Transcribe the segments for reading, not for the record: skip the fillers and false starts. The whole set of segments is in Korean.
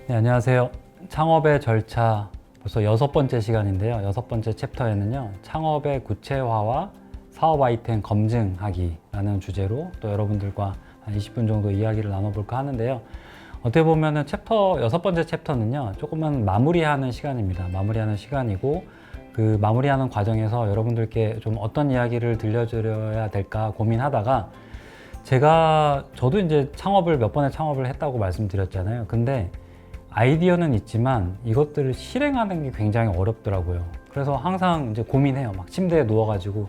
네, 안녕하세요. 창업의 절차 벌써 6번째 시간인데요. 6번째 챕터에는요, 창업의 구체화와 사업 아이템 검증하기라는 주제로 또 여러분들과 한 20분 정도 이야기를 나눠볼까 하는데요. 어떻게 보면은 챕터 6번째 챕터는요, 조금은 마무리하는 시간입니다. 마무리하는 시간이고, 그 마무리하는 과정에서 여러분들께 좀 어떤 이야기를 들려드려야 될까 고민하다가 저도 이제 몇 번의 창업을 했다고 말씀드렸잖아요. 근데 아이디어는 있지만 이것들을 실행하는 게 굉장히 어렵더라고요. 그래서 항상 이제 고민해요. 막 침대에 누워가지고,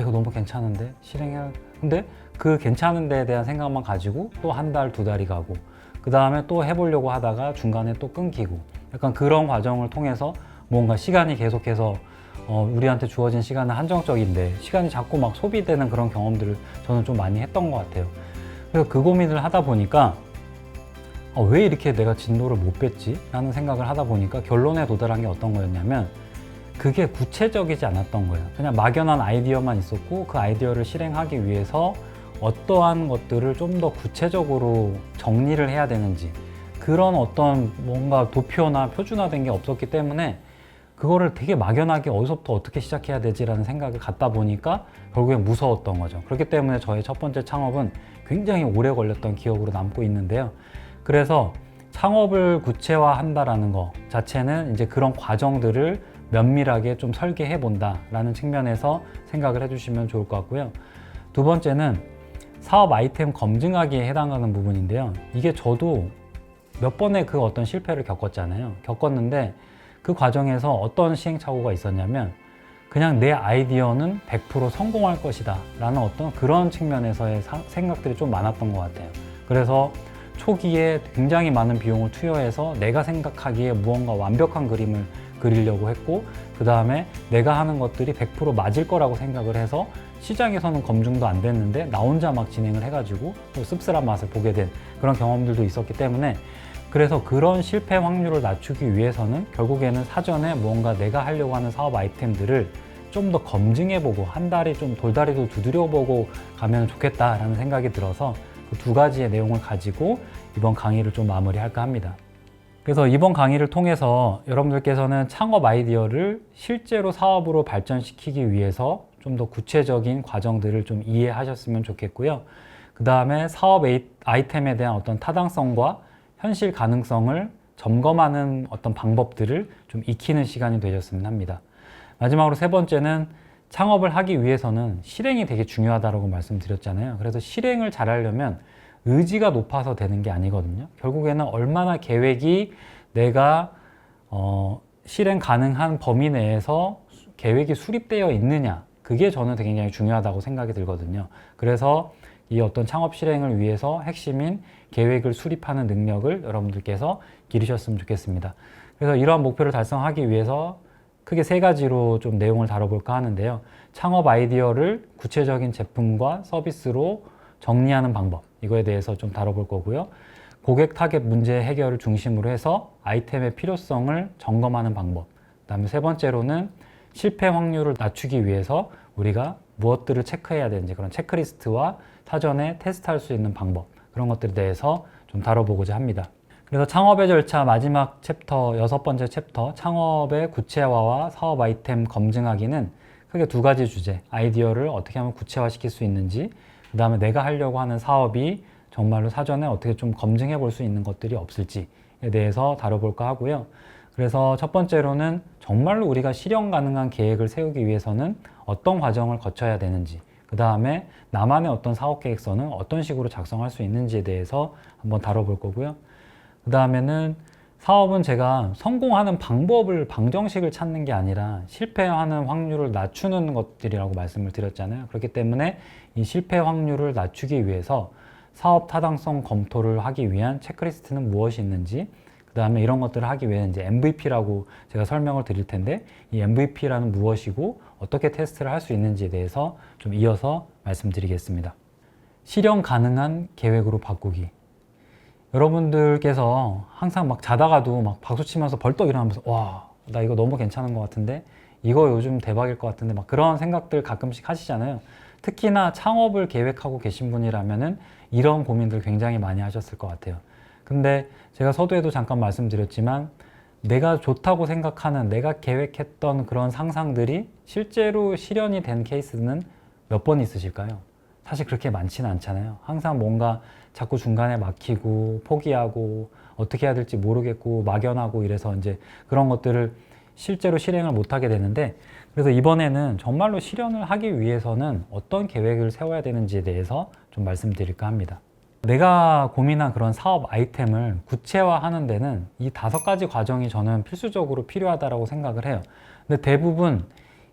이거 너무 괜찮은데? 실행해야. 근데 그 괜찮은 데에 대한 생각만 가지고 또 한 달, 두 달이 가고, 그 다음에 또 해보려고 하다가 중간에 또 끊기고, 약간 그런 과정을 통해서 뭔가 시간이 계속해서 우리한테 주어진 시간은 한정적인데 시간이 자꾸 막 소비되는 그런 경험들을 저는 좀 많이 했던 것 같아요. 그래서 그 고민을 하다 보니까 왜 이렇게 내가 진도를 못 뺐지? 라는 생각을 하다 보니까 결론에 도달한 게 어떤 거였냐면, 그게 구체적이지 않았던 거예요. 그냥 막연한 아이디어만 있었고, 그 아이디어를 실행하기 위해서 어떠한 것들을 좀 더 구체적으로 정리를 해야 되는지, 그런 어떤 뭔가 도표나 표준화된 게 없었기 때문에 그거를 되게 막연하게 어디서부터 어떻게 시작해야 되지라는 생각을 갖다 보니까 결국엔 무서웠던 거죠. 그렇기 때문에 저의 첫 번째 창업은 굉장히 오래 걸렸던 기억으로 남고 있는데요. 그래서 창업을 구체화한다라는 것 자체는 이제 그런 과정들을 면밀하게 좀 설계해 본다라는 측면에서 생각을 해주시면 좋을 것 같고요. 두 번째는 사업 아이템 검증하기에 해당하는 부분인데요. 이게 저도 몇 번의 그 어떤 실패를 겪었는데 그 과정에서 어떤 시행착오가 있었냐면, 그냥 내 아이디어는 100% 성공할 것이다 라는 어떤 그런 측면에서의 생각들이 좀 많았던 것 같아요. 그래서 초기에 굉장히 많은 비용을 투여해서 내가 생각하기에 무언가 완벽한 그림을 그리려고 했고, 그 다음에 내가 하는 것들이 100% 맞을 거라고 생각을 해서 시장에서는 검증도 안 됐는데 나 혼자 막 진행을 해가지고 또 씁쓸한 맛을 보게 된 그런 경험들도 있었기 때문에, 그래서 그런 실패 확률을 낮추기 위해서는 결국에는 사전에 무언가 내가 하려고 하는 사업 아이템들을 좀 더 검증해보고 한 달이 좀 돌다리도 두드려보고 가면 좋겠다라는 생각이 들어서 그 두 가지의 내용을 가지고 이번 강의를 좀 마무리할까 합니다. 그래서 이번 강의를 통해서 여러분들께서는 창업 아이디어를 실제로 사업으로 발전시키기 위해서 좀 더 구체적인 과정들을 좀 이해하셨으면 좋겠고요. 그 다음에 사업 아이템에 대한 어떤 타당성과 현실 가능성을 점검하는 어떤 방법들을 좀 익히는 시간이 되셨으면 합니다. 마지막으로 세 번째는, 창업을 하기 위해서는 실행이 되게 중요하다고 말씀드렸잖아요. 그래서 실행을 잘하려면 의지가 높아서 되는 게 아니거든요. 결국에는 얼마나 계획이 내가 실행 가능한 범위 내에서 계획이 수립되어 있느냐, 그게 저는 되게 굉장히 중요하다고 생각이 들거든요. 그래서 이 어떤 창업 실행을 위해서 핵심인 계획을 수립하는 능력을 여러분들께서 기르셨으면 좋겠습니다. 그래서 이러한 목표를 달성하기 위해서 크게 세 가지로 좀 내용을 다뤄볼까 하는데요. 창업 아이디어를 구체적인 제품과 서비스로 정리하는 방법, 이거에 대해서 좀 다뤄볼 거고요. 고객 타겟 문제 해결을 중심으로 해서 아이템의 필요성을 점검하는 방법, 그 다음에 세 번째로는 실패 확률을 낮추기 위해서 우리가 무엇들을 체크해야 되는지 그런 체크리스트와 사전에 테스트할 수 있는 방법, 그런 것들에 대해서 좀 다뤄보고자 합니다. 그래서 창업의 절차 마지막 챕터, 6번째 챕터, 창업의 구체화와 사업 아이템 검증하기는 크게 두 가지 주제, 아이디어를 어떻게 하면 구체화시킬 수 있는지, 그 다음에 내가 하려고 하는 사업이 정말로 사전에 어떻게 좀 검증해 볼 수 있는 것들이 없을지에 대해서 다뤄볼까 하고요. 그래서 첫 번째로는 정말로 우리가 실현 가능한 계획을 세우기 위해서는 어떤 과정을 거쳐야 되는지, 그 다음에 나만의 어떤 사업 계획서는 어떤 식으로 작성할 수 있는지에 대해서 한번 다뤄볼 거고요. 그 다음에는 사업은 제가 성공하는 방정식을 찾는 게 아니라 실패하는 확률을 낮추는 것들이라고 말씀을 드렸잖아요. 그렇기 때문에 이 실패 확률을 낮추기 위해서 사업 타당성 검토를 하기 위한 체크리스트는 무엇이 있는지, 그 다음에 이런 것들을 하기 위해 이제 MVP라고 제가 설명을 드릴 텐데, 이 MVP라는 무엇이고 어떻게 테스트를 할 수 있는지에 대해서 좀 이어서 말씀드리겠습니다. 실현 가능한 계획으로 바꾸기. 여러분들께서 항상 막 자다가도 막 박수 치면서 벌떡 일어나면서 나 이거 너무 괜찮은 것 같은데, 이거 요즘 대박일 것 같은데, 막 그런 생각들 가끔씩 하시잖아요. 특히나 창업을 계획하고 계신 분이라면은 이런 고민들 굉장히 많이 하셨을 것 같아요. 근데 제가 서두에도 잠깐 말씀드렸지만 내가 좋다고 생각하는, 내가 계획했던 그런 상상들이 실제로 실현이 된 케이스는 몇 번 있으실까요? 사실 그렇게 많지는 않잖아요. 항상 뭔가 자꾸 중간에 막히고 포기하고 어떻게 해야 될지 모르겠고 막연하고 이래서 이제 그런 것들을 실제로 실행을 못하게 되는데, 그래서 이번에는 정말로 실현을 하기 위해서는 어떤 계획을 세워야 되는지에 대해서 좀 말씀드릴까 합니다. 내가 고민한 그런 사업 아이템을 구체화하는 데는 이 5가지 과정이 저는 필수적으로 필요하다고 생각을 해요. 근데 대부분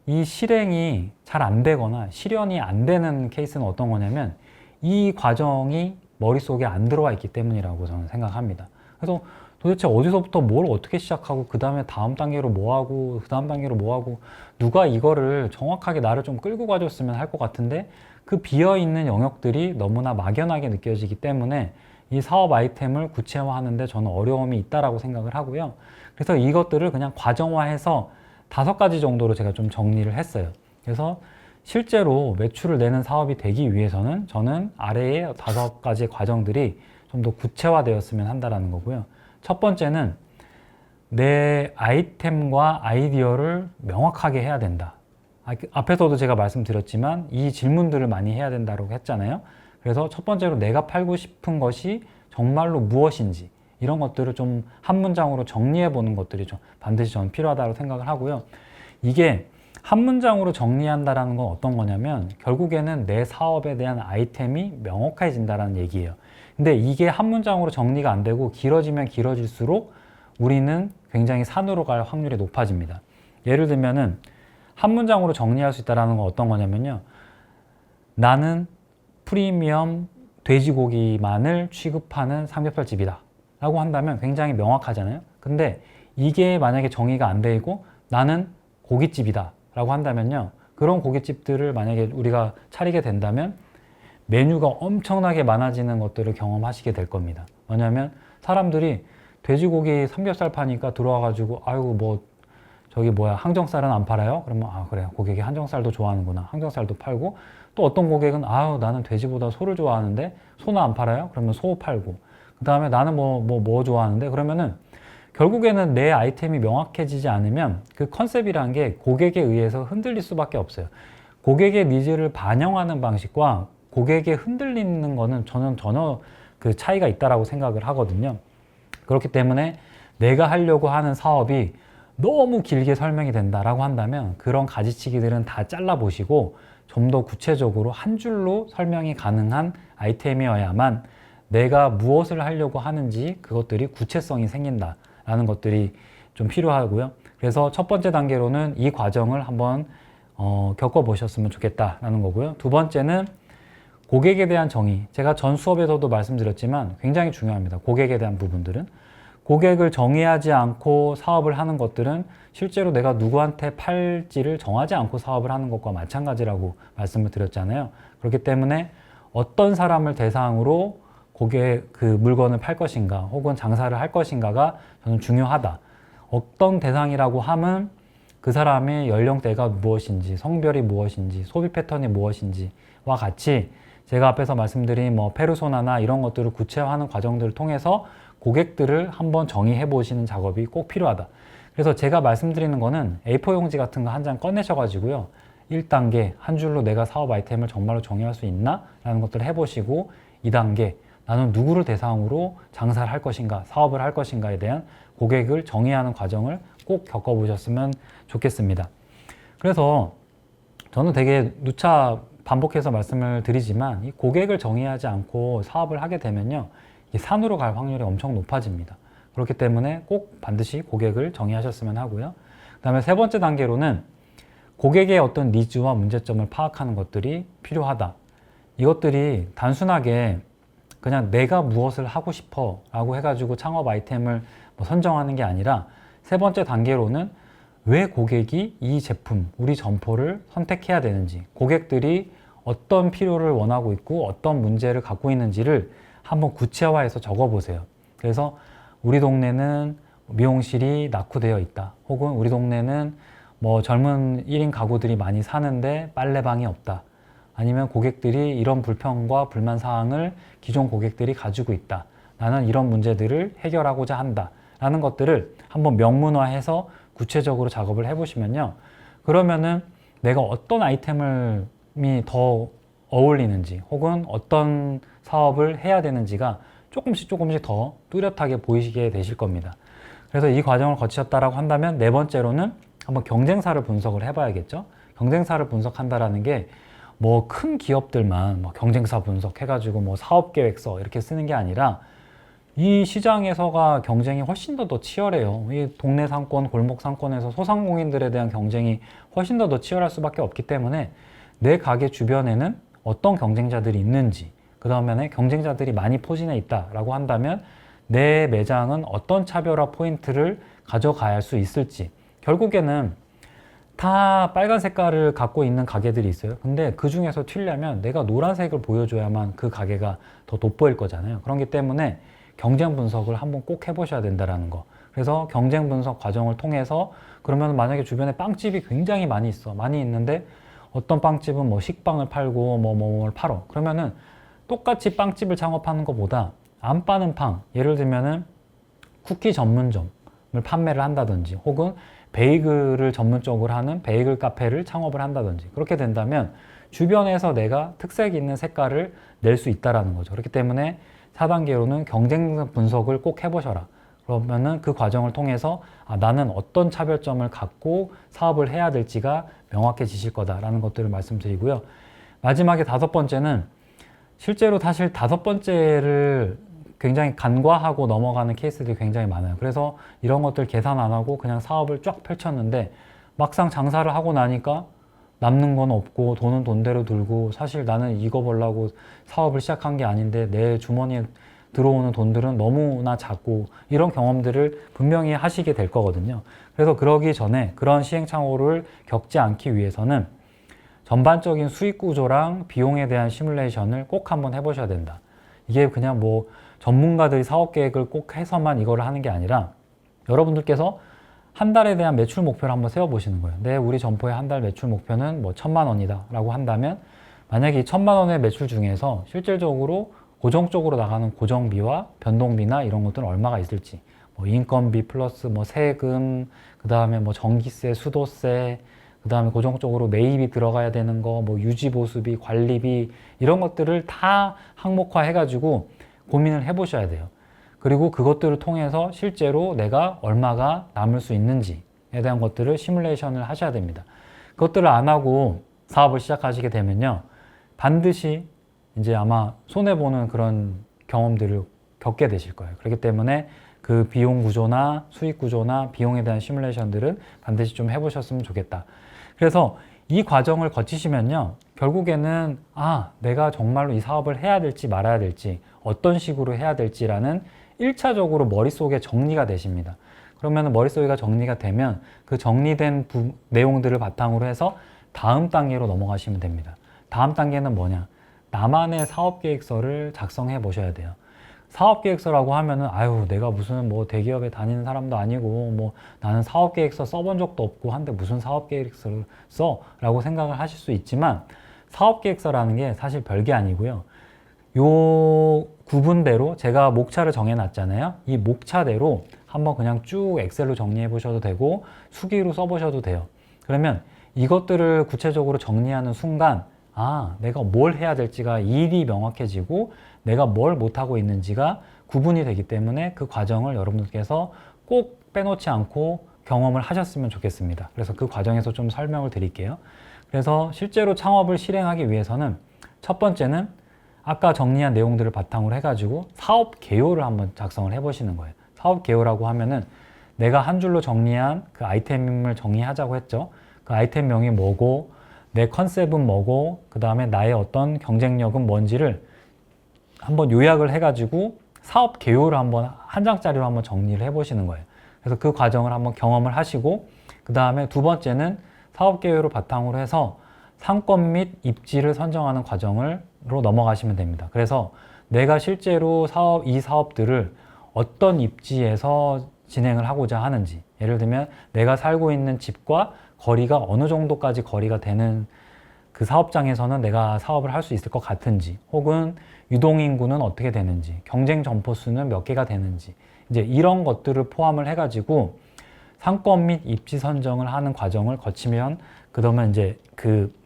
이 실행이 잘 안 되거나 실현이 안 되는 케이스는 어떤 거냐면 이 과정이 머릿속에 안 들어와 있기 때문이라고 저는 생각합니다. 그래서 도대체 어디서부터 뭘 어떻게 시작하고 그 다음에 다음 단계로 뭐 하고 그 다음 단계로 뭐 하고, 누가 이거를 정확하게 나를 좀 끌고 가줬으면 할 것 같은데 그 비어있는 영역들이 너무나 막연하게 느껴지기 때문에 이 사업 아이템을 구체화하는데 저는 어려움이 있다라고 생각을 하고요. 그래서 이것들을 그냥 과정화해서 5가지 정도로 제가 좀 정리를 했어요. 그래서 실제로 매출을 내는 사업이 되기 위해서는 저는 아래의 5가지 과정들이 좀 더 구체화되었으면 한다는 거고요. 첫 번째는 내 아이템과 아이디어를 명확하게 해야 된다. 앞에서도 제가 말씀드렸지만 이 질문들을 많이 해야 된다고 했잖아요. 그래서 첫 번째로 내가 팔고 싶은 것이 정말로 무엇인지 이런 것들을 좀 한 문장으로 정리해 보는 것들이 좀 반드시 저는 필요하다고 생각을 하고요. 이게 한 문장으로 정리한다는 건 어떤 거냐면 결국에는 내 사업에 대한 아이템이 명확해진다는 얘기예요. 근데 이게 한 문장으로 정리가 안 되고 길어지면 길어질수록 우리는 굉장히 산으로 갈 확률이 높아집니다. 예를 들면은 한 문장으로 정리할 수 있다는 건 어떤 거냐면요. 나는 프리미엄 돼지고기만을 취급하는 삼겹살집이다 라고 한다면 굉장히 명확하잖아요. 근데 이게 만약에 정의가 안 되고 나는 고깃집이다 라고 한다면요. 그런 고깃집들을 만약에 우리가 차리게 된다면 메뉴가 엄청나게 많아지는 것들을 경험하시게 될 겁니다. 왜냐하면 사람들이 돼지고기 삼겹살 파니까 들어와가지고 아이고 뭐 저기 뭐야 항정살은 안 팔아요? 그러면 아 그래 고객이 항정살도 좋아하는구나. 항정살도 팔고, 또 어떤 고객은 아유 나는 돼지보다 소를 좋아하는데 소는 안 팔아요? 그러면 소 팔고, 그 다음에 나는 뭐 좋아하는데 그러면은 결국에는 내 아이템이 명확해지지 않으면 그 컨셉이란 게 고객에 의해서 흔들릴 수밖에 없어요. 고객의 니즈를 반영하는 방식과 고객에 흔들리는 거는 저는 전혀 그 차이가 있다라고 생각을 하거든요. 그렇기 때문에 내가 하려고 하는 사업이 너무 길게 설명이 된다라고 한다면 그런 가지치기들은 다 잘라보시고 좀 더 구체적으로 한 줄로 설명이 가능한 아이템이어야만 내가 무엇을 하려고 하는지 그것들이 구체성이 생긴다라는 것들이 좀 필요하고요. 그래서 첫 번째 단계로는 이 과정을 한번 겪어보셨으면 좋겠다라는 거고요. 두 번째는 고객에 대한 정의. 제가 전 수업에서도 말씀드렸지만 굉장히 중요합니다. 고객에 대한 부분들은. 고객을 정의하지 않고 사업을 하는 것들은 실제로 내가 누구한테 팔지를 정하지 않고 사업을 하는 것과 마찬가지라고 말씀을 드렸잖아요. 그렇기 때문에 어떤 사람을 대상으로 고객 그 물건을 팔 것인가 혹은 장사를 할 것인가가 저는 중요하다. 어떤 대상이라고 하면 그 사람의 연령대가 무엇인지, 성별이 무엇인지, 소비 패턴이 무엇인지와 같이 제가 앞에서 말씀드린 뭐 페르소나나 이런 것들을 구체화하는 과정들을 통해서 고객들을 한번 정의해 보시는 작업이 꼭 필요하다. 그래서 제가 말씀드리는 거는 A4 용지 같은 거 한 장 꺼내셔 가지고요. 1단계 한 줄로 내가 사업 아이템을 정말로 정의할 수 있나? 라는 것들을 해보시고 2단계 나는 누구를 대상으로 장사를 할 것인가, 사업을 할 것인가에 대한 고객을 정의하는 과정을 꼭 겪어보셨으면 좋겠습니다. 그래서 저는 되게 누차 반복해서 말씀을 드리지만 이 고객을 정의하지 않고 사업을 하게 되면요. 이 산으로 갈 확률이 엄청 높아집니다. 그렇기 때문에 꼭 반드시 고객을 정의하셨으면 하고요. 그 다음에 세 번째 단계로는 고객의 어떤 니즈와 문제점을 파악하는 것들이 필요하다. 이것들이 단순하게 그냥 내가 무엇을 하고 싶어 라고 해가지고 창업 아이템을 뭐 선정하는 게 아니라 세 번째 단계로는 왜 고객이 이 제품, 우리 점포를 선택해야 되는지, 고객들이 어떤 필요를 원하고 있고 어떤 문제를 갖고 있는지를 한번 구체화해서 적어보세요. 그래서 우리 동네는 미용실이 낙후되어 있다. 혹은 우리 동네는 뭐 젊은 1인 가구들이 많이 사는데 빨래방이 없다. 아니면 고객들이 이런 불평과 불만 사항을 기존 고객들이 가지고 있다. 나는 이런 문제들을 해결하고자 한다 라는 것들을 한번 명문화해서 구체적으로 작업을 해보시면요. 그러면은 내가 어떤 아이템이 더 어울리는지 혹은 어떤 사업을 해야 되는지가 조금씩 더 뚜렷하게 보이시게 되실 겁니다. 그래서 이 과정을 거치셨다라고 한다면 네 번째로는 한번 경쟁사를 분석을 해봐야겠죠. 경쟁사를 분석한다라는 게 뭐 큰 기업들만 뭐 경쟁사 분석해가지고 뭐 사업계획서 이렇게 쓰는 게 아니라 이 시장에서가 경쟁이 훨씬 더 치열해요. 이 동네 상권, 골목 상권에서 소상공인들에 대한 경쟁이 훨씬 더 치열할 수밖에 없기 때문에 내 가게 주변에는 어떤 경쟁자들이 있는지, 그 다음에 경쟁자들이 많이 포진해 있다라고 한다면 내 매장은 어떤 차별화 포인트를 가져가야 할 수 있을지. 결국에는 다 빨간 색깔을 갖고 있는 가게들이 있어요. 근데 그 중에서 튀려면 내가 노란색을 보여줘야만 그 가게가 더 돋보일 거잖아요. 그렇기 때문에 경쟁 분석을 한번 꼭 해보셔야 된다라는 거. 그래서 경쟁 분석 과정을 통해서 그러면 만약에 주변에 빵집이 굉장히 많이 있어. 많이 있는데 어떤 빵집은 뭐 식빵을 팔고 뭐를 팔어. 그러면은 똑같이 빵집을 창업하는 것보다 안 빠는 팡, 예를 들면은 쿠키 전문점을 판매를 한다든지 혹은 베이글을 전문적으로 하는 베이글 카페를 창업을 한다든지 그렇게 된다면 주변에서 내가 특색 있는 색깔을 낼 수 있다라는 거죠. 그렇기 때문에 4단계로는 경쟁 분석을 꼭 해보셔라. 그러면은 그 과정을 통해서 나는 어떤 차별점을 갖고 사업을 해야 될지가 명확해지실 거다라는 것들을 말씀드리고요. 마지막에 다섯 번째는 실제로 사실 다섯 번째를 굉장히 간과하고 넘어가는 케이스들이 굉장히 많아요. 그래서 이런 것들 계산 안 하고 그냥 사업을 쫙 펼쳤는데 막상 장사를 하고 나니까 남는 건 없고 돈은 돈대로 들고 사실 나는 이거 벌려고 사업을 시작한 게 아닌데 내 주머니에 들어오는 돈들은 너무나 작고 이런 경험들을 분명히 하시게 될 거거든요. 그래서 그러기 전에 그런 시행착오를 겪지 않기 위해서는 전반적인 수익 구조랑 비용에 대한 시뮬레이션을 꼭 한번 해보셔야 된다. 이게 그냥 뭐 전문가들이 사업 계획을 꼭 해서만 이걸 하는 게 아니라 여러분들께서 한 달에 대한 매출 목표를 한번 세워보시는 거예요. 네, 우리 점포의 한 달 매출 목표는 뭐 1,000만 원이다 라고 한다면 만약에 이 1,000만 원의 매출 중에서 실질적으로 고정적으로 나가는 고정비와 변동비나 이런 것들은 얼마가 있을지 뭐 인건비 플러스 뭐 세금, 그 다음에 뭐 전기세, 수도세, 그 다음에 고정적으로 매입이 들어가야 되는 거, 뭐 유지보수비, 관리비 이런 것들을 다 항목화 해가지고 고민을 해보셔야 돼요. 그리고 그것들을 통해서 실제로 내가 얼마가 남을 수 있는지에 대한 것들을 시뮬레이션을 하셔야 됩니다. 그것들을 안 하고 사업을 시작하시게 되면요. 반드시 이제 아마 손해보는 그런 경험들을 겪게 되실 거예요. 그렇기 때문에 그 비용 구조나 수익 구조나 비용에 대한 시뮬레이션들은 반드시 좀 해보셨으면 좋겠다. 그래서 이 과정을 거치시면요. 결국에는 내가 정말로 이 사업을 해야 될지 말아야 될지 어떤 식으로 해야 될지라는 1차적으로 머릿속에 정리가 되십니다. 그러면 머릿속에 정리가 되면 그 정리된 내용들을 바탕으로 해서 다음 단계로 넘어가시면 됩니다. 다음 단계는 뭐냐? 나만의 사업계획서를 작성해 보셔야 돼요. 사업계획서라고 하면은 내가 무슨 뭐 대기업에 다니는 사람도 아니고 뭐 나는 사업계획서 써본 적도 없고 한데 무슨 사업계획서를 써? 라고 생각을 하실 수 있지만 사업계획서라는 게 사실 별게 아니고요. 요 구분대로 제가 목차를 정해놨잖아요. 이 목차대로 한번 그냥 쭉 엑셀로 정리해 보셔도 되고 수기로 써보셔도 돼요. 그러면 이것들을 구체적으로 정리하는 순간 내가 뭘 해야 될지가 일이 명확해지고 내가 뭘 못하고 있는지가 구분이 되기 때문에 그 과정을 여러분들께서 꼭 빼놓지 않고 경험을 하셨으면 좋겠습니다. 그래서 그 과정에서 좀 설명을 드릴게요. 그래서 실제로 창업을 실행하기 위해서는 첫 번째는 아까 정리한 내용들을 바탕으로 해가지고 사업 개요를 한번 작성을 해보시는 거예요. 사업 개요라고 하면은 내가 한 줄로 정리한 그 아이템을 정리하자고 했죠. 그 아이템명이 뭐고 내 컨셉은 뭐고 그 다음에 나의 어떤 경쟁력은 뭔지를 한번 요약을 해가지고 사업 개요를 한번 한 장짜리로 한번 정리를 해보시는 거예요. 그래서 그 과정을 한번 경험을 하시고 그 다음에 두 번째는 사업 개요를 바탕으로 해서 상권 및 입지를 선정하는 과정으로 넘어가시면 됩니다. 그래서 내가 실제로 이 사업들을 어떤 입지에서 진행을 하고자 하는지, 예를 들면 내가 살고 있는 집과 거리가 어느 정도까지 거리가 되는 그 사업장에서는 내가 사업을 할 수 있을 것 같은지, 혹은 유동인구는 어떻게 되는지, 경쟁 점포 수는 몇 개가 되는지, 이제 이런 것들을 포함을 해가지고 상권 및 입지 선정을 하는 과정을 거치면 그러면 이제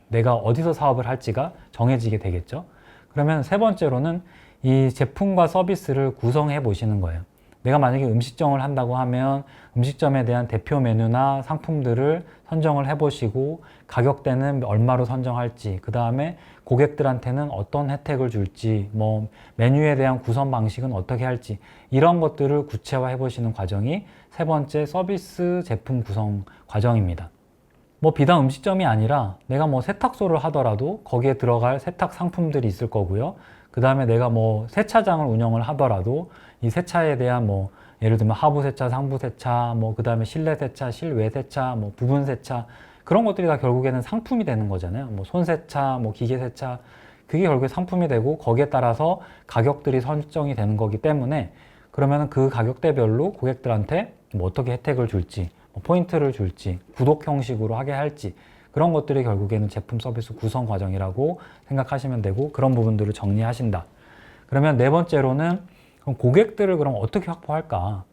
내가 어디서 사업을 할지가 정해지게 되겠죠. 그러면 세 번째로는 이 제품과 서비스를 구성해 보시는 거예요. 내가 만약에 음식점을 한다고 하면 음식점에 대한 대표 메뉴나 상품들을 선정을 해보시고 가격대는 얼마로 선정할지, 그 다음에 고객들한테는 어떤 혜택을 줄지, 뭐 메뉴에 대한 구성 방식은 어떻게 할지, 이런 것들을 구체화해 보시는 과정이 세 번째 서비스 제품 구성 과정입니다. 뭐 비단 음식점이 아니라 내가 뭐 세탁소를 하더라도 거기에 들어갈 세탁 상품들이 있을 거고요. 그 다음에 내가 뭐 세차장을 운영을 하더라도 이 세차에 대한 뭐 예를 들면 하부 세차, 상부 세차, 뭐 그 다음에 실내 세차, 실외 세차, 뭐 부분 세차, 그런 것들이 다 결국에는 상품이 되는 거잖아요. 뭐 손 세차, 뭐 기계 세차, 그게 결국에 상품이 되고 거기에 따라서 가격들이 설정이 되는 거기 때문에 그러면 그 가격대별로 고객들한테 뭐 어떻게 혜택을 줄지, 뭐 포인트를 줄지, 구독 형식으로 하게 할지, 그런 것들이 결국에는 제품 서비스 구성 과정이라고 생각하시면 되고, 그런 부분들을 정리하신다. 그러면 네 번째로는 그럼 고객들을 그럼 어떻게 확보할까?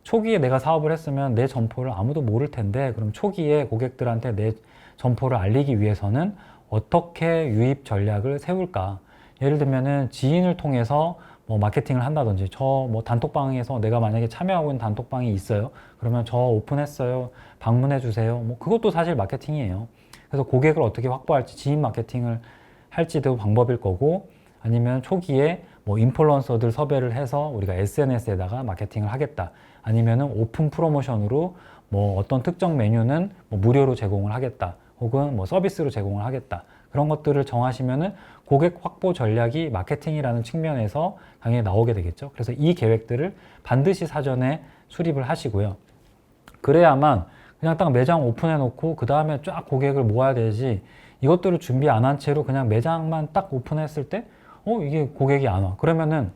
초기에 내가 사업을 했으면 내 점포를 아무도 모를 텐데, 그럼 초기에 고객들한테 내 점포를 알리기 위해서는 어떻게 유입 전략을 세울까? 예를 들면은 지인을 통해서 뭐 마케팅을 한다든지, 저 뭐 단톡방에서 내가 만약에 참여하고 있는 단톡방이 있어요. 그러면 저 오픈했어요. 방문해 주세요. 뭐 그것도 사실 마케팅이에요. 그래서 고객을 어떻게 확보할지, 지인 마케팅을 할지도 방법일 거고, 아니면 초기에 뭐 인플루언서들 섭외를 해서 우리가 SNS에다가 마케팅을 하겠다. 아니면은 오픈 프로모션으로 뭐 어떤 특정 메뉴는 뭐 무료로 제공을 하겠다. 혹은 뭐 서비스로 제공을 하겠다. 그런 것들을 정하시면은 고객 확보 전략이 마케팅이라는 측면에서 당연히 나오게 되겠죠. 그래서 이 계획들을 반드시 사전에 수립을 하시고요. 그래야만 그냥 딱 매장 오픈해 놓고 그 다음에 쫙 고객을 모아야 되지, 이것들을 준비 안 한 채로 그냥 매장만 딱 오픈했을 때 이게 고객이 안 와. 그러면은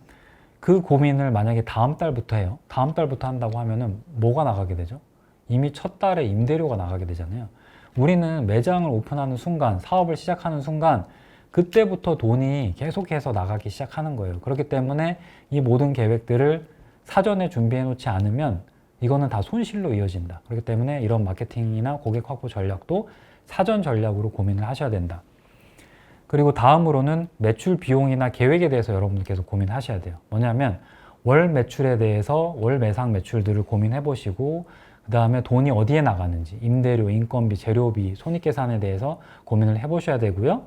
그 고민을 만약에 다음 달부터 해요. 다음 달부터 한다고 하면은 뭐가 나가게 되죠? 이미 첫 달에 임대료가 나가게 되잖아요. 우리는 매장을 오픈하는 순간, 사업을 시작하는 순간 그때부터 돈이 계속해서 나가기 시작하는 거예요. 그렇기 때문에 이 모든 계획들을 사전에 준비해 놓지 않으면 이거는 다 손실로 이어진다. 그렇기 때문에 이런 마케팅이나 고객 확보 전략도 사전 전략으로 고민을 하셔야 된다. 그리고 다음으로는 매출 비용이나 계획에 대해서 여러분들께서 고민하셔야 돼요. 뭐냐면 월 매출에 대해서 월 매상 매출들을 고민해 보시고, 그 다음에 돈이 어디에 나가는지, 임대료, 인건비, 재료비, 손익계산에 대해서 고민을 해 보셔야 되고요.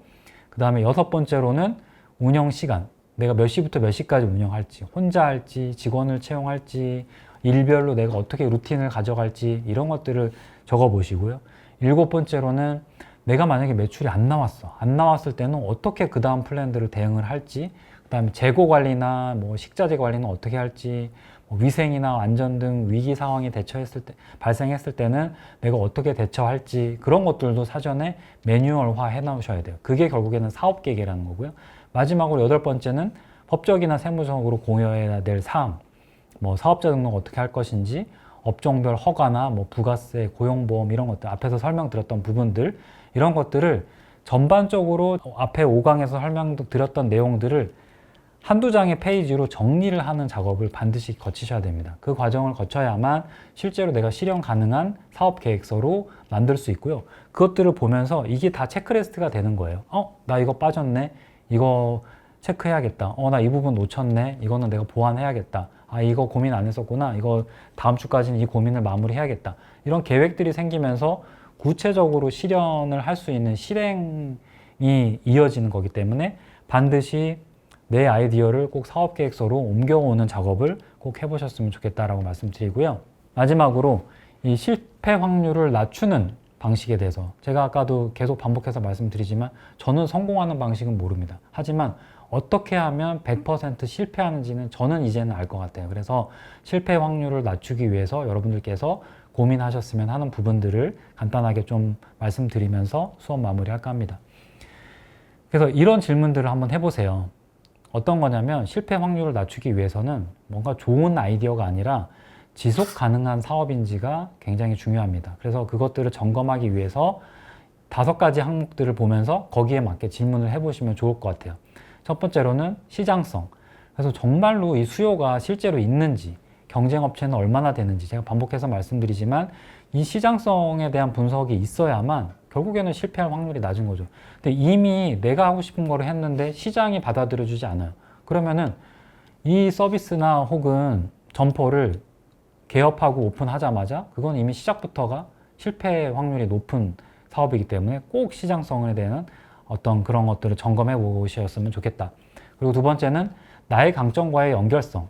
그 다음에 여섯 번째로는 운영 시간. 내가 몇 시부터 몇 시까지 운영할지, 혼자 할지, 직원을 채용할지, 일별로 내가 어떻게 루틴을 가져갈지, 이런 것들을 적어 보시고요. 일곱 번째로는 내가 만약에 매출이 안 나왔어. 안 나왔을 때는 어떻게 그 다음 플랜들을 대응을 할지, 그 다음에 재고 관리나 뭐 식자재 관리는 어떻게 할지, 뭐 위생이나 안전 등 위기 상황이 발생했을 때는 내가 어떻게 대처할지, 그런 것들도 사전에 매뉴얼화 해 놓으셔야 돼요. 그게 결국에는 사업 계획이라는 거고요. 마지막으로 여덟 번째는 법적이나 세무적으로 공여해야 될 사항, 뭐 사업자 등록 어떻게 할 것인지, 업종별 허가나 뭐 부가세, 고용보험, 이런 것들, 앞에서 설명드렸던 부분들, 이런 것들을 전반적으로 앞에 5강에서 설명드렸던 내용들을 한두 장의 페이지로 정리를 하는 작업을 반드시 거치셔야 됩니다. 그 과정을 거쳐야만 실제로 내가 실현 가능한 사업 계획서로 만들 수 있고요. 그것들을 보면서 이게 다 체크리스트가 되는 거예요. 나 이거 빠졌네. 이거 체크해야겠다. 나 이 부분 놓쳤네. 이거는 내가 보완해야겠다. 이거 고민 안 했었구나. 이거 다음 주까지는 이 고민을 마무리해야겠다. 이런 계획들이 생기면서 구체적으로 실현을 할 수 있는 실행이 이어지는 거기 때문에 반드시 내 아이디어를 꼭 사업계획서로 옮겨오는 작업을 꼭 해보셨으면 좋겠다라고 말씀드리고요. 마지막으로 이 실패 확률을 낮추는 방식에 대해서 제가 아까도 계속 반복해서 말씀드리지만 저는 성공하는 방식은 모릅니다. 하지만 어떻게 하면 100% 실패하는지는 저는 이제는 알 것 같아요. 그래서 실패 확률을 낮추기 위해서 여러분들께서 고민하셨으면 하는 부분들을 간단하게 좀 말씀드리면서 수업 마무리할까 합니다. 그래서 이런 질문들을 한번 해보세요. 어떤 거냐면 실패 확률을 낮추기 위해서는 뭔가 좋은 아이디어가 아니라 지속 가능한 사업인지가 굉장히 중요합니다. 그래서 그것들을 점검하기 위해서 5가지 항목들을 보면서 거기에 맞게 질문을 해보시면 좋을 것 같아요. 첫 번째로는 시장성. 그래서 정말로 이 수요가 실제로 있는지, 경쟁업체는 얼마나 되는지, 제가 반복해서 말씀드리지만 이 시장성에 대한 분석이 있어야만 결국에는 실패할 확률이 낮은 거죠. 근데 이미 내가 하고 싶은 거를 했는데 시장이 받아들여주지 않아요. 그러면은 이 서비스나 혹은 점포를 개업하고 오픈하자마자 그건 이미 시작부터가 실패 확률이 높은 사업이기 때문에 꼭 시장성에 대한 어떤 그런 것들을 점검해 보셨으면 좋겠다. 그리고 두 번째는 나의 강점과의 연결성.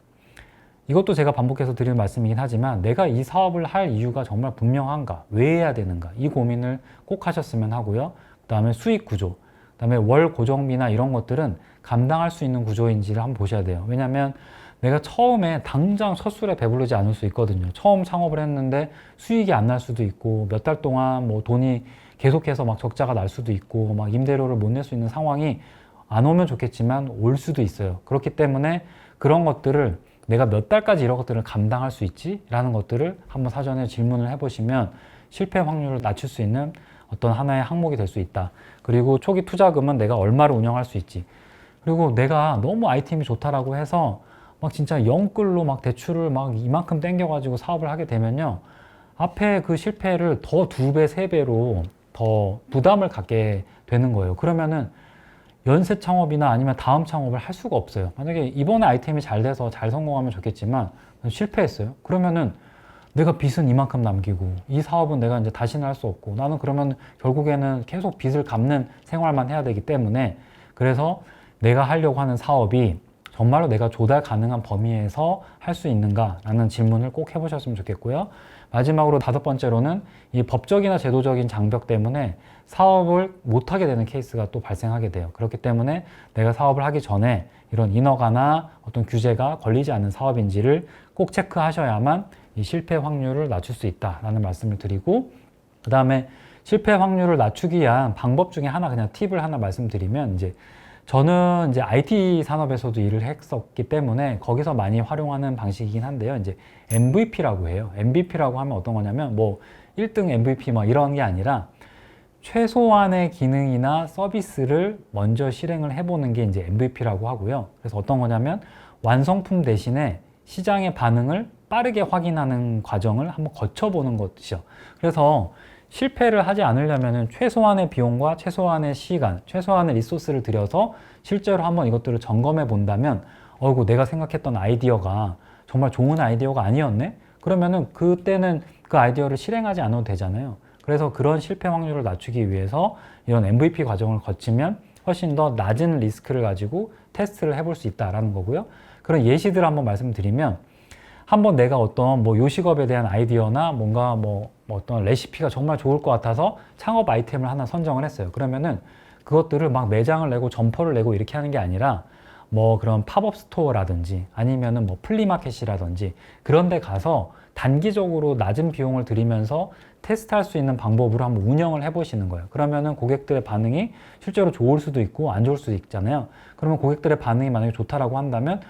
이것도 제가 반복해서 드리는 말씀이긴 하지만 내가 이 사업을 할 이유가 정말 분명한가? 왜 해야 되는가? 이 고민을 꼭 하셨으면 하고요. 그 다음에 수익 구조, 그 다음에 월 고정비나 이런 것들은 감당할 수 있는 구조인지를 한번 보셔야 돼요. 왜냐하면 내가 처음에 당장 첫 술에 배부르지 않을 수 있거든요. 처음 창업을 했는데 수익이 안 날 수도 있고 몇 달 동안 뭐 돈이 계속해서 막 적자가 날 수도 있고 막 임대료를 못 낼 수 있는 상황이 안 오면 좋겠지만 올 수도 있어요. 그렇기 때문에 그런 것들을 내가 몇 달까지 이런 것들을 감당할 수 있지? 라는 것들을 한번 사전에 질문을 해보시면 실패 확률을 낮출 수 있는 어떤 하나의 항목이 될 수 있다. 그리고 초기 투자금은 내가 얼마를 운영할 수 있지? 그리고 내가 너무 아이템이 좋다라고 해서 막 진짜 영끌로 막 대출을 막 이만큼 땡겨가지고 사업을 하게 되면요. 앞에 그 실패를 더 2배, 3배로 더 부담을 갖게 되는 거예요. 그러면은 연쇄 창업이나 아니면 다음 창업을 할 수가 없어요. 만약에 이번에 아이템이 잘 돼서 잘 성공하면 좋겠지만 실패했어요. 그러면은 내가 빚은 이만큼 남기고 이 사업은 내가 이제 다시는 할 수 없고 나는 그러면 결국에는 계속 빚을 갚는 생활만 해야 되기 때문에 그래서 내가 하려고 하는 사업이 정말로 내가 조달 가능한 범위에서 할 수 있는가라는 질문을 꼭 해보셨으면 좋겠고요. 마지막으로 5번째로는 이 법적이나 제도적인 장벽 때문에 사업을 못하게 되는 케이스가 또 발생하게 돼요. 그렇기 때문에 내가 사업을 하기 전에 이런 인허가나 어떤 규제가 걸리지 않는 사업인지를 꼭 체크하셔야만 이 실패 확률을 낮출 수 있다라는 말씀을 드리고, 그 다음에 실패 확률을 낮추기 위한 방법 중에 하나, 그냥 팁을 하나 말씀드리면, 저는 이제 IT 산업에서도 일을 했었기 때문에 거기서 많이 활용하는 방식이긴 한데요. 이제 MVP라고 해요. MVP라고 하면 어떤 거냐면 뭐 1등 MVP 뭐 이런 게 아니라 최소한의 기능이나 서비스를 먼저 실행을 해보는 게 이제 MVP라고 하고요. 그래서 어떤 거냐면 완성품 대신에 시장의 반응을 빠르게 확인하는 과정을 한번 거쳐보는 것이죠. 그래서 실패를 하지 않으려면 최소한의 비용과 최소한의 시간, 최소한의 리소스를 들여서 실제로 한번 이것들을 점검해 본다면 어이구 내가 생각했던 아이디어가 정말 좋은 아이디어가 아니었네? 그러면은 그때는 그 아이디어를 실행하지 않아도 되잖아요. 그래서 그런 실패 확률을 낮추기 위해서 이런 MVP 과정을 거치면 훨씬 더 낮은 리스크를 가지고 테스트를 해볼 수 있다라는 거고요. 그런 예시들을 한번 말씀드리면 한번 내가 어떤 뭐 요식업에 대한 아이디어나 뭔가 뭐 어떤 레시피가 정말 좋을 것 같아서 창업 아이템을 하나 선정을 했어요. 그러면은 그것들을 막 매장을 내고 점포를 내고 이렇게 하는 게 아니라 뭐 그런 팝업 스토어라든지 아니면은 뭐 플리마켓이라든지 그런 데 가서 단기적으로 낮은 비용을 들이면서 테스트할 수 있는 방법으로 한번 운영을 해보시는 거예요. 그러면은 고객들의 반응이 실제로 좋을 수도 있고 안 좋을 수도 있잖아요. 그러면 고객들의 반응이 만약에 좋다라고 한다면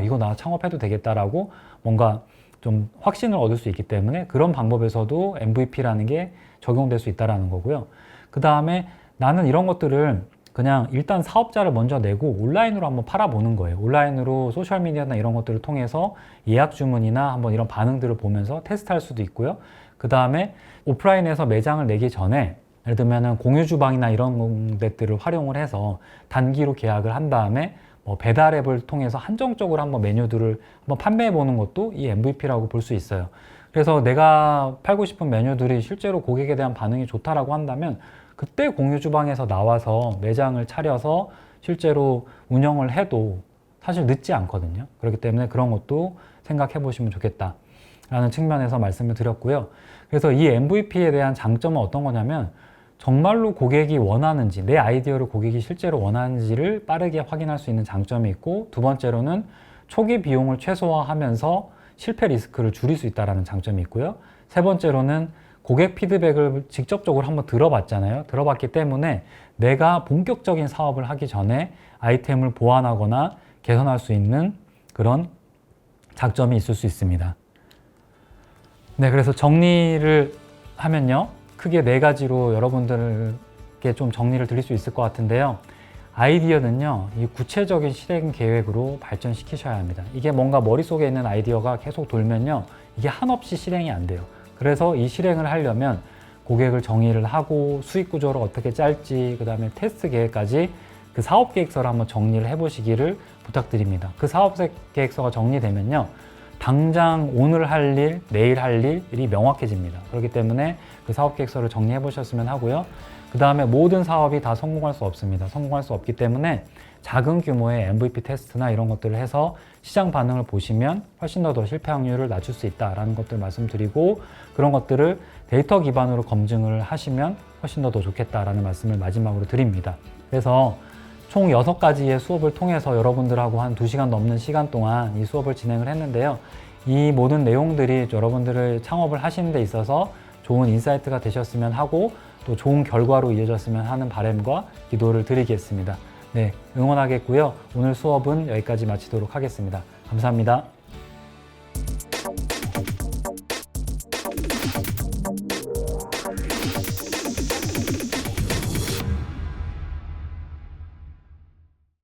이거 나 창업해도 되겠다라고 뭔가 좀 확신을 얻을 수 있기 때문에 그런 방법에서도 MVP라는 게 적용될 수 있다라는 거고요. 그 다음에 나는 이런 것들을 그냥 일단 사업자를 먼저 내고 온라인으로 한번 팔아보는 거예요. 온라인으로 소셜미디어나 이런 것들을 통해서 예약 주문이나 한번 이런 반응들을 보면서 테스트할 수도 있고요. 그 다음에 오프라인에서 매장을 내기 전에 예를 들면 공유 주방이나 이런 데들을 활용을 해서 단기로 계약을 한 다음에 뭐 배달 앱을 통해서 한정적으로 한번 메뉴들을 한번 판매해 보는 것도 이 MVP라고 볼 수 있어요. 그래서 내가 팔고 싶은 메뉴들이 실제로 고객에 대한 반응이 좋다라고 한다면 그때 공유 주방에서 나와서 매장을 차려서 실제로 운영을 해도 사실 늦지 않거든요. 그렇기 때문에 그런 것도 생각해 보시면 좋겠다라는 측면에서 말씀을 드렸고요. 그래서 이 MVP에 대한 장점은 어떤 거냐면 정말로 고객이 원하는지, 내 아이디어를 고객이 실제로 원하는지를 빠르게 확인할 수 있는 장점이 있고, 두 번째로는 초기 비용을 최소화하면서 실패 리스크를 줄일 수 있다는 장점이 있고요. 세 번째로는 고객 피드백을 직접적으로 한번 들어봤잖아요. 들어봤기 때문에 내가 본격적인 사업을 하기 전에 아이템을 보완하거나 개선할 수 있는 그런 장점이 있을 수 있습니다. 네, 그래서 정리를 하면요. 크게 4가지로 여러분들을 이렇게 좀 정리를 드릴 수 있을 것 같은데요. 아이디어는요, 이 구체적인 실행 계획으로 발전시키셔야 합니다. 이게 뭔가 머릿속에 있는 아이디어가 계속 돌면요, 이게 한없이 실행이 안 돼요. 그래서 이 실행을 하려면 고객을 정의를 하고 수익 구조를 어떻게 짤지, 그 다음에 테스트 계획까지 그 사업 계획서를 한번 정리를 해보시기를 부탁드립니다. 그 사업 계획서가 정리되면요, 당장 오늘 할 일, 내일 할 일이 명확해집니다. 그렇기 때문에 그 사업 계획서를 정리해 보셨으면 하고요. 그 다음에 모든 사업이 다 성공할 수 없습니다. 성공할 수 없기 때문에 작은 규모의 MVP 테스트나 이런 것들을 해서 시장 반응을 보시면 훨씬 더 실패 확률을 낮출 수 있다라는 것들 말씀드리고, 그런 것들을 데이터 기반으로 검증을 하시면 훨씬 더 좋겠다라는 말씀을 마지막으로 드립니다. 그래서 총 6가지의 수업을 통해서 여러분들하고 한 2시간 넘는 시간 동안 이 수업을 진행을 했는데요. 이 모든 내용들이 여러분들을 창업을 하시는 데 있어서 좋은 인사이트가 되셨으면 하고 또 좋은 결과로 이어졌으면 하는 바람과 기도를 드리겠습니다. 네, 응원하겠고요. 오늘 수업은 여기까지 마치도록 하겠습니다. 감사합니다.